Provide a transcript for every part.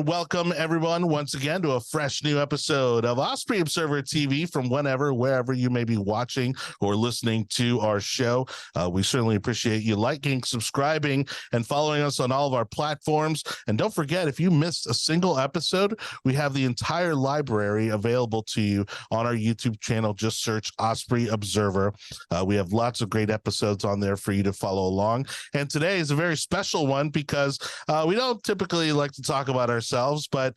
And welcome everyone once again to a fresh new episode of Osprey Observer TV from wherever you may be watching or listening to our show. We certainly appreciate you liking, subscribing, and following us on all of our platforms. And don't forget, if you missed a single episode, we have the entire library available to you on our YouTube channel. Just search Osprey Observer. We have lots of great episodes on there for you to follow along. And today is a very special one because we don't typically like to talk about ourselves, but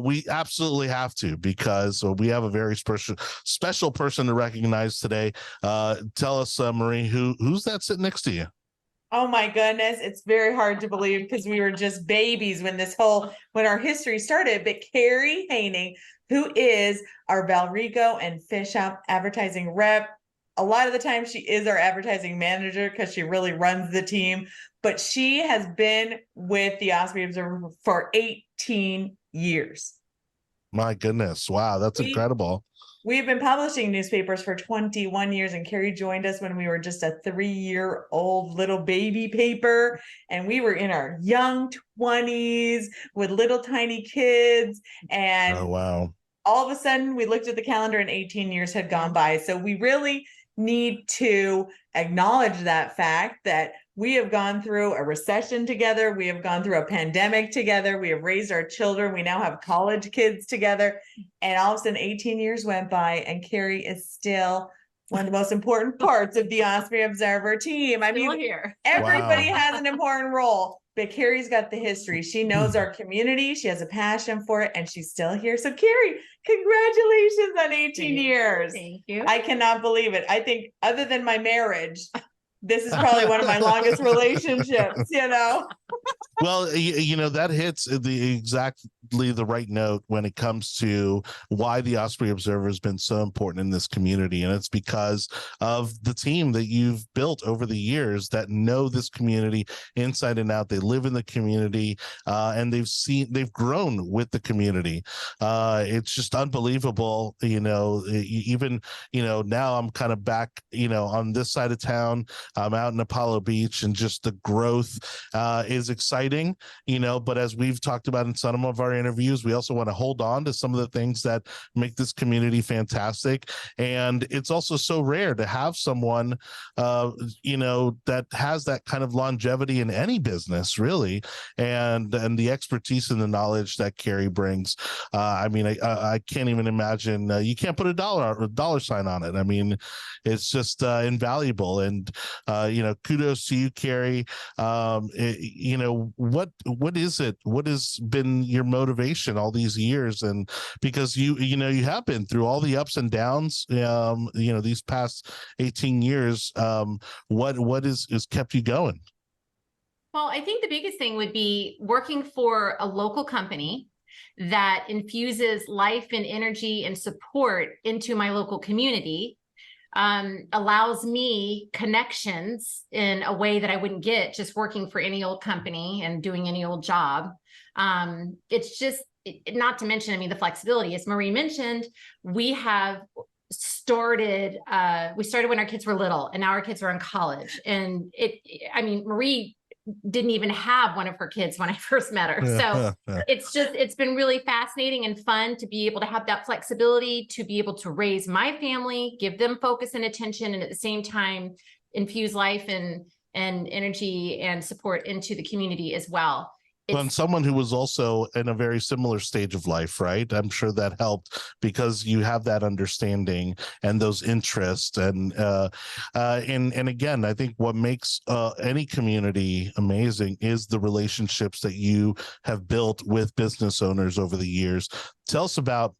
we absolutely have to because we have a very special person to recognize today. Tell us, Marie, who's that sitting next to you? Oh my goodness, it's very hard to believe because we were just babies when our history started. But Kerrie Hoening, who is our Valrico and FishHawk advertising rep. A lot of the time she is our advertising manager because she really runs the team, but she has been with the Osprey Observer for 18 years. My goodness. Wow. That's incredible. We've been publishing newspapers for 21 years, and Kerrie joined us when we were just a 3-year-old little baby paper, and we were in our young 20s with little tiny kids. And oh, wow. All of a sudden we looked at the calendar and 18 years had gone by. So we really need to acknowledge that fact that we have gone through a recession together. We have gone through a pandemic together. We have raised our children. We now have college kids together. And all of a sudden 18 years went by and Kerrie is still one of the most important parts of the Osprey Observer team. I mean, everybody has an important role, but Kerrie's got the history. She knows our community. She has a passion for it, and she's still here. So Kerrie, congratulations on 18 years. Thank you. I cannot believe it. I think other than my marriage, this is probably one of my longest relationships, Well, that hits exactly the right note when it comes to why the Osprey Observer has been so important in this community. And it's because of the team that you've built over the years that know this community inside and out. They live in the community and they've grown with the community. It's just unbelievable. Even now I'm kind of back, on this side of town. I'm out in Apollo Beach, and just the growth is exciting. But as we've talked about in some of our interviews, we also want to hold on to some of the things that make this community fantastic. And it's also so rare to have someone, that has that kind of longevity in any business, really. And the expertise and the knowledge that Kerrie brings. I can't even imagine. You can't put a dollar sign on it. I mean, it's just invaluable. And, kudos to you, Kerrie. What is it? What has been your motivation all these years? And because you have been through all the ups and downs, these past 18 years, what is kept you going? Well, I think the biggest thing would be working for a local company that infuses life and energy and support into my local community. Allows me connections in a way that I wouldn't get just working for any old company and doing any old job. It's just, not to mention, the flexibility, as Marie mentioned, we started when our kids were little, and now our kids are in college. And Marie didn't even have one of her kids when I first met her. So it's been really fascinating and fun to be able to have that flexibility, to be able to raise my family, give them focus and attention, and at the same time, infuse life and energy and support into the community as well. And someone who was also in a very similar stage of life, right? I'm sure that helped because you have that understanding and those interests. And again, I think what makes any community amazing is the relationships that you have built with business owners over the years. Tell us about,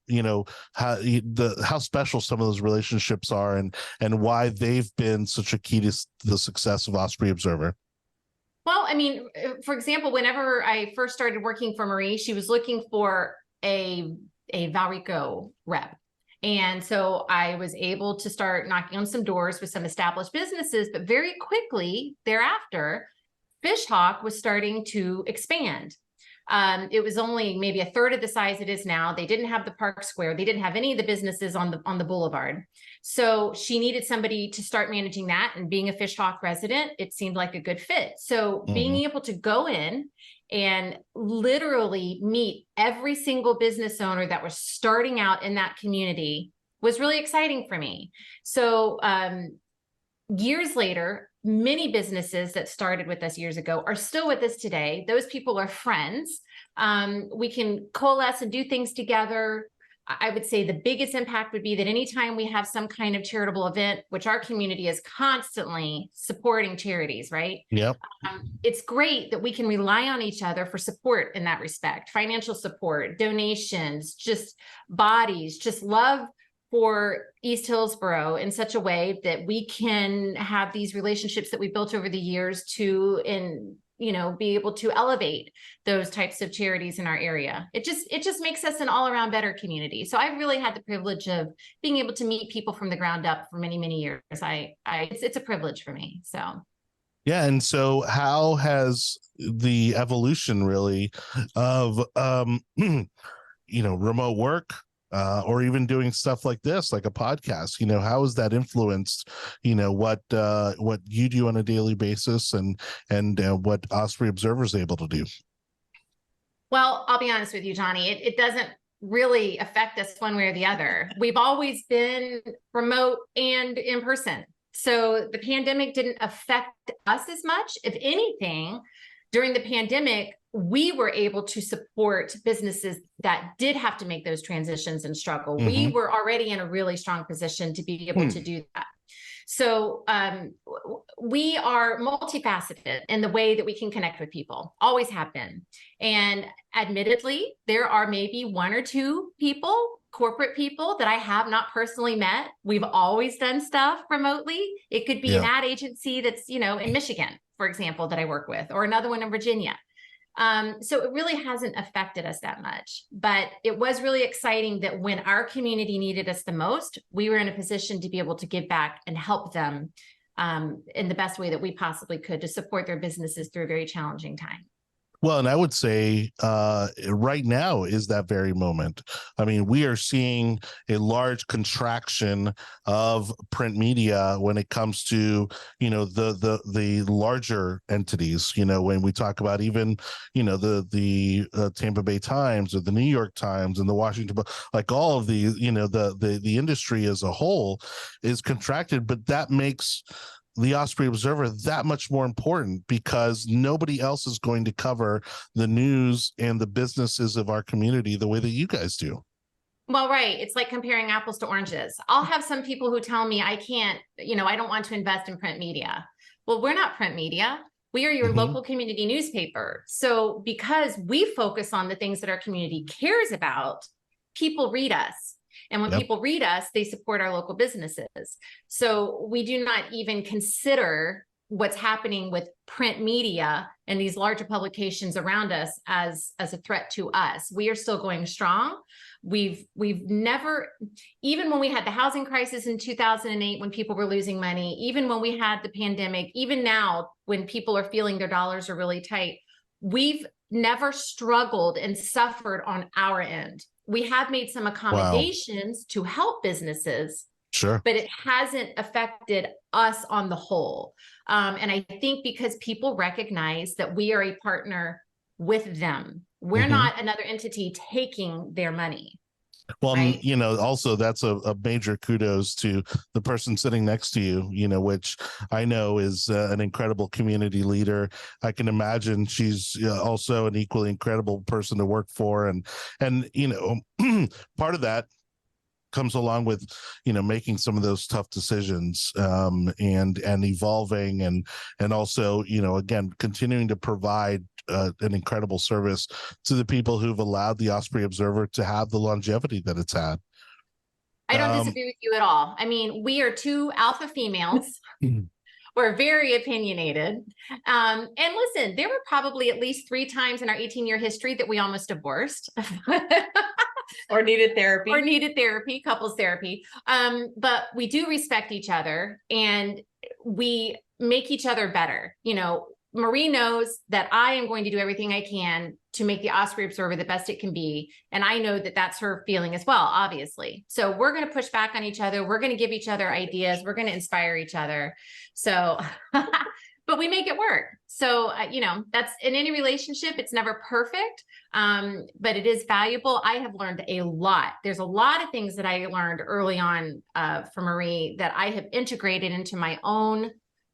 how special some of those relationships are and why they've been such a key to the success of Osprey Observer. Well, for example, whenever I first started working for Marie, she was looking for a Valrico rep. And so I was able to start knocking on some doors with some established businesses, but very quickly thereafter, FishHawk was starting to expand. It was only maybe a third of the size it is now. They didn't have the park square. They didn't have any of the businesses on the boulevard. So she needed somebody to start managing that. And being a FishHawk resident, it seemed like a good fit. So being able to go in and literally meet every single business owner that was starting out in that community was really exciting for me. So years later, many businesses that started with us years ago are still with us today. Those people are friends. We can coalesce and do things together. I would say the biggest impact would be that anytime we have some kind of charitable event, which our community is constantly supporting charities, right? Yep. It's great that we can rely on each other for support in that respect, financial support, donations, just bodies, just love for East Hillsborough in such a way that we can have these relationships that we built over the years to, be able to elevate those types of charities in our area. It just makes us an all around better community. So I've really had the privilege of being able to meet people from the ground up for many, many years. It's a privilege for me. So. Yeah. And so how has the evolution really of, remote work, or even doing stuff like this, like a podcast, how has that influenced, what you do on a daily basis and what Osprey Observer is able to do? Well, I'll be honest with you, Johnny, it doesn't really affect us one way or the other. We've always been remote and in person. So the pandemic didn't affect us as much. If anything, during the pandemic, we were able to support businesses that did have to make those transitions and struggle. Mm-hmm. We were already in a really strong position to be able to do that. So we are multifaceted in the way that we can connect with people, always have been. And admittedly, there are maybe one or two people, corporate people that I have not personally met. We've always done stuff remotely. It could be an ad agency that's, in Michigan, for example, that I work with, or another one in Virginia. So it really hasn't affected us that much, but it was really exciting that when our community needed us the most, we were in a position to be able to give back and help them in the best way that we possibly could to support their businesses through a very challenging time. Well, and I would say right now is that very moment. I mean, we are seeing a large contraction of print media when it comes to, the larger entities, when we talk about even, the Tampa Bay Times or the New York Times and the Washington Post, like all of these, the industry as a whole is contracted, but that makes the Osprey Observer that much more important because nobody else is going to cover the news and the businesses of our community the way that you guys do. Well, right. It's like comparing apples to oranges. I'll have some people who tell me I can't, I don't want to invest in print media. Well, we're not print media. We are your local community newspaper. So because we focus on the things that our community cares about, people read us. And when people read us, they support our local businesses. So we do not even consider what's happening with print media and these larger publications around us as a threat to us. We are still going strong. We've never, even when we had the housing crisis in 2008, when people were losing money, even when we had the pandemic, even now when people are feeling their dollars are really tight, we've never struggled and suffered on our end. We have made some accommodations to help businesses, sure, but it hasn't affected us on the whole. And I think because people recognize that we are a partner with them. We're not another entity taking their money. Well, right? Also that's a major kudos to the person sitting next to you, which I know is an incredible community leader. I can imagine she's also an equally incredible person to work for. And part of that comes along with, making some of those tough decisions and evolving and also, again, continuing to provide an incredible service to the people who've allowed the Osprey Observer to have the longevity that it's had. I don't disagree with you at all. I mean, we are two alpha females. We're very opinionated. And listen, there were probably at least 3 times in our 18-year history that we almost divorced. Or needed therapy. Couples therapy. But we do respect each other and we make each other better. Marie knows that I am going to do everything I can to make the Osprey Observer the best it can be. And I know that that's her feeling as well, obviously. So we're going to push back on each other. We're going to give each other ideas. We're going to inspire each other. So, but but we make it work. So, that's in any relationship, it's never perfect, but it is valuable. I have learned a lot. There's a lot of things that I learned early on from Marie that I have integrated into my own.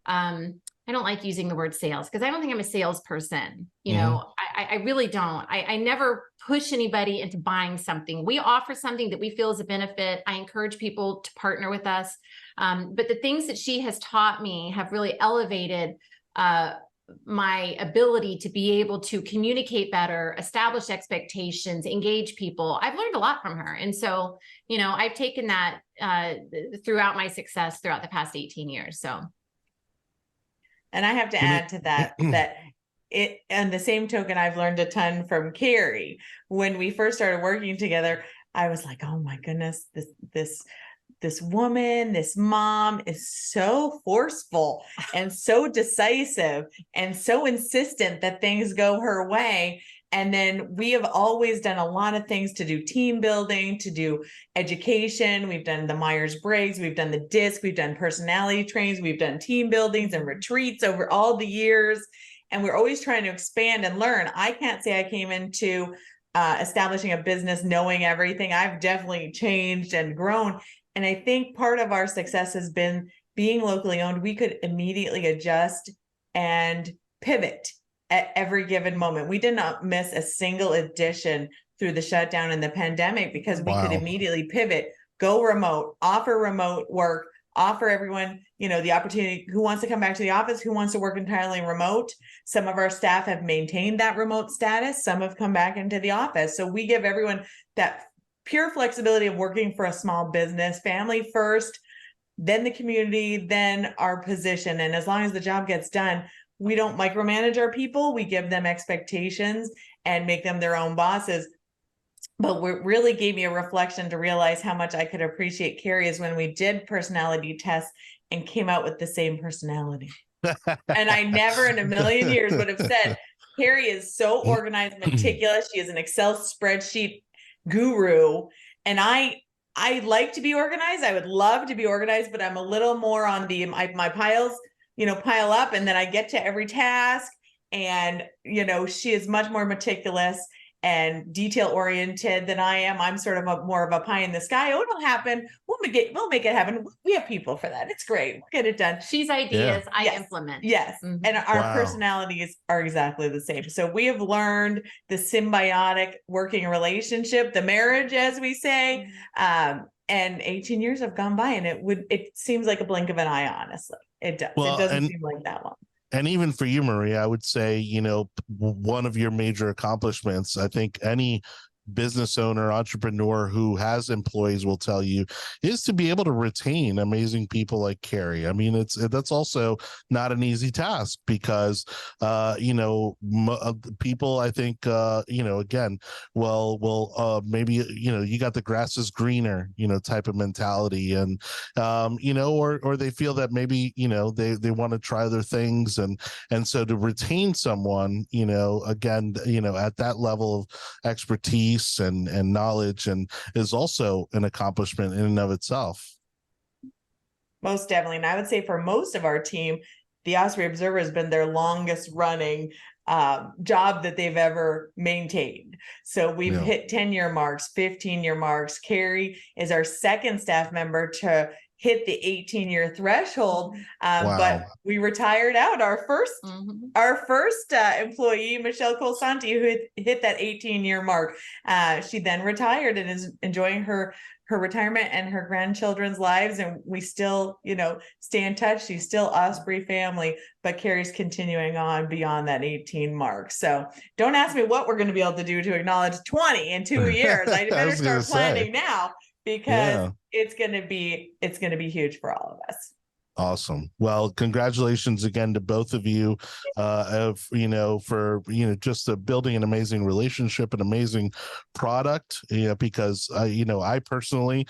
I don't like using the word sales because I don't think I'm a salesperson. I really don't. I never push anybody into buying something. We offer something that we feel is a benefit. I encourage people to partner with us. But the things that she has taught me have really elevated my ability to be able to communicate better, establish expectations, engage people. I've learned a lot from her. And so, I've taken that throughout my success throughout the past 18 years. So. And I have to add to that, and the same token, I've learned a ton from Kerrie. When we first started working together, I was like, oh my goodness, this woman, this mom is so forceful and so decisive and so insistent that things go her way. And then we have always done a lot of things to do team building, to do education. We've done the Myers-Briggs, we've done the DISC, we've done personality trainings, we've done team buildings and retreats over all the years. And we're always trying to expand and learn. I can't say I came into establishing a business knowing everything. I've definitely changed and grown. And I think part of our success has been being locally owned. We could immediately adjust and pivot at every given moment. We did not miss a single edition through the shutdown and the pandemic because we could immediately pivot, go remote, offer remote work, offer everyone, the opportunity who wants to come back to the office, who wants to work entirely remote. Some of our staff have maintained that remote status. Some have come back into the office. So we give everyone that pure flexibility of working for a small business, family first, then the community, then our position. And as long as the job gets done, we don't micromanage our people. We give them expectations and make them their own bosses. But what really gave me a reflection to realize how much I could appreciate Kerrie is when we did personality tests and came out with the same personality. And I never in a million years would have said, Kerrie is so organized, meticulous. She is an Excel spreadsheet guru. And I like to be organized. I would love to be organized, but I'm a little more on my piles, pile up, and then I get to every task. And, she is much more meticulous and detail oriented than I am. I'm sort of more of a pie in the sky. Oh, it'll happen. We'll make it happen. We have people for that. It's great. We'll get it done. She's ideas. Yeah. I implement. Yes. Mm-hmm. And our personalities are exactly the same. So we have learned the symbiotic working relationship, the marriage, as we say, and 18 years have gone by and it seems like a blink of an eye, honestly. It does. It doesn't seem like that long. And even for you, Marie, I would say, one of your major accomplishments, I think any business owner, entrepreneur who has employees will tell you, is to be able to retain amazing people like Kerrie. I mean, that's also not an easy task because, people, I think, again, maybe, you got the grass is greener, type of mentality. And, or they feel that maybe, they want to try other things. And so to retain someone, again, at that level of expertise and knowledge and is also an accomplishment in and of itself. Most definitely. And I would say for most of our team, the Osprey Observer has been their longest running job that they've ever maintained. So we've hit 10-year marks, 15-year marks. Kerrie is our second staff member to hit the 18-year threshold. But we retired out our first employee, Michelle Colsanti, who hit that 18-year mark. She then retired and is enjoying her retirement and her grandchildren's lives. And we still, stay in touch. She's still Osprey family, but Kerrie's continuing on beyond that 18 mark. So don't ask me what we're going to be able to do to acknowledge 20 in 2 years. I better start planning now because it's going to be huge for all of us. Awesome. Well, congratulations again to both of you, for just building an amazing relationship, an amazing product. Because I personally,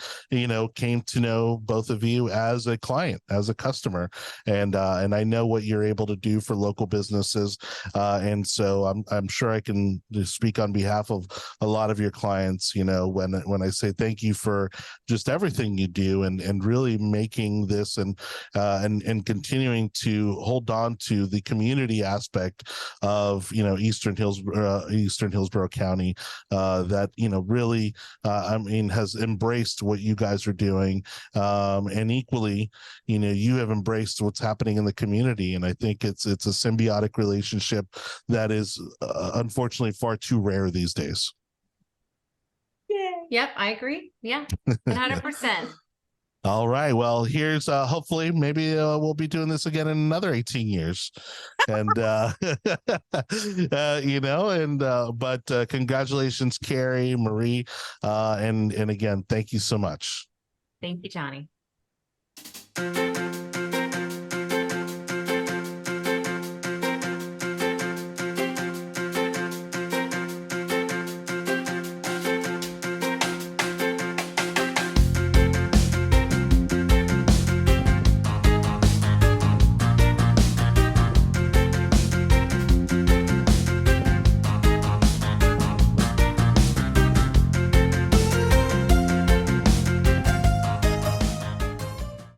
came to know both of you as a client, as a customer, and I know what you're able to do for local businesses, and so I'm sure I can speak on behalf of a lot of your clients. When I say thank you for just everything you do and really making this and and continuing to hold on to the community aspect of, Eastern Hillsborough County, that, really, has embraced what you guys are doing. And equally, you have embraced what's happening in the community. And I think it's a symbiotic relationship that is unfortunately far too rare these days. Yeah. Yep, I agree. Yeah, 100%. All right. Well, here's hopefully maybe we'll be doing this again in another 18 years. And, but congratulations, Kerrie, Marie. And again, thank you so much. Thank you, Johnny.